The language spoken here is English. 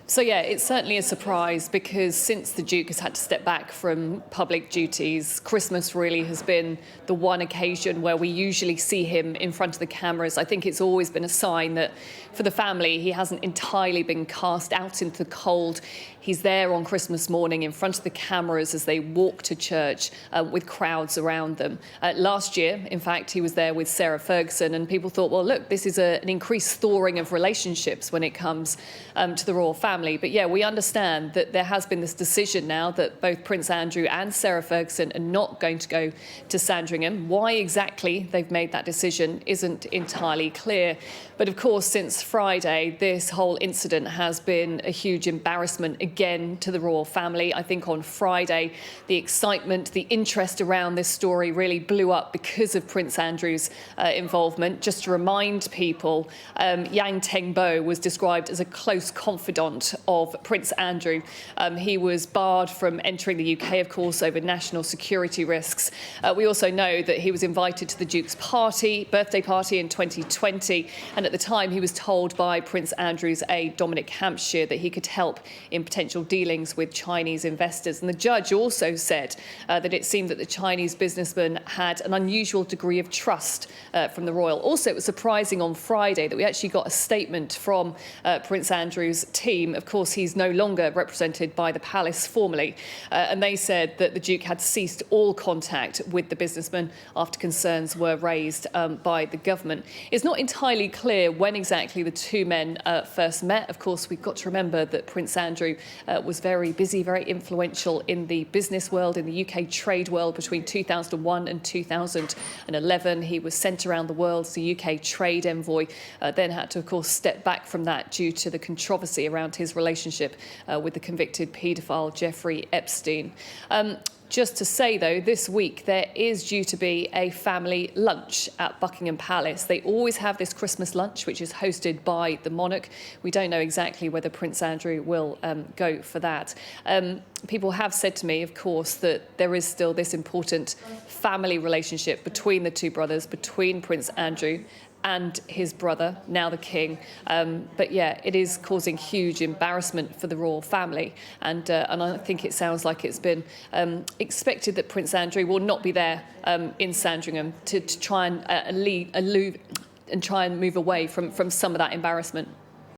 So yeah, it's certainly a surprise because since the Duke has had to step back from public duties, Christmas really has been the one occasion where we usually see him in front of the cameras. I think it's always been a sign that for the family, he hasn't entirely been cast out into the cold. He's there on Christmas morning in front of the cameras as they walk to church with crowds around them. Last year, in fact, he was there with Sarah Ferguson, and people thought, well, look, this is an increased thawing of relationships when it comes to the royal family. But yeah, we understand that there has been this decision now that both Prince Andrew and Sarah Ferguson are not going to go to Sandringham. Why exactly they've made that decision isn't entirely clear. But of course, since Friday, this whole incident has been a huge embarrassment again to the royal family. I think on Friday, the excitement, the interest around this story really blew up because of Prince Andrew's involvement. Just to remind people, Yang Tengbo was described as a close confidant of Prince Andrew. He was barred from entering the UK, of course, over national security risks. We also know that he was invited to the Duke's birthday party in 2020, and at the time he was told by Prince Andrew's aide Dominic Hampshire that he could help in potential dealings with Chinese investors. And the judge also said that it seemed that the Chinese businessman had an unusual degree of trust from the royal. Also, it was surprising on Friday that we actually got a statement from Prince Andrew's team. Of course, he's no longer represented by the palace formally, and they said that the Duke had ceased all contact with the businessman after concerns were raised by the government. It's not entirely clear when exactly the two men first met. Of course, we've got to remember that Prince Andrew was very busy, very influential in the business world, in the UK trade world between 2001 and 2011. He was sent around the world as the UK trade envoy, then had to, of course, step back from that due to the controversy around his relationship with the convicted paedophile Jeffrey Epstein. Just to say, though, this week there is due to be a family lunch at Buckingham Palace. They always have this Christmas lunch, which is hosted by the monarch. We don't know exactly whether Prince Andrew will go for that. People have said to me, of course, that there is still this important family relationship between the two brothers, between Prince Andrew and his brother, now the king. But yeah, it is causing huge embarrassment for the royal family. And I think it sounds like it's been expected that Prince Andrew will not be there in Sandringham to try and try and move away from some of that embarrassment.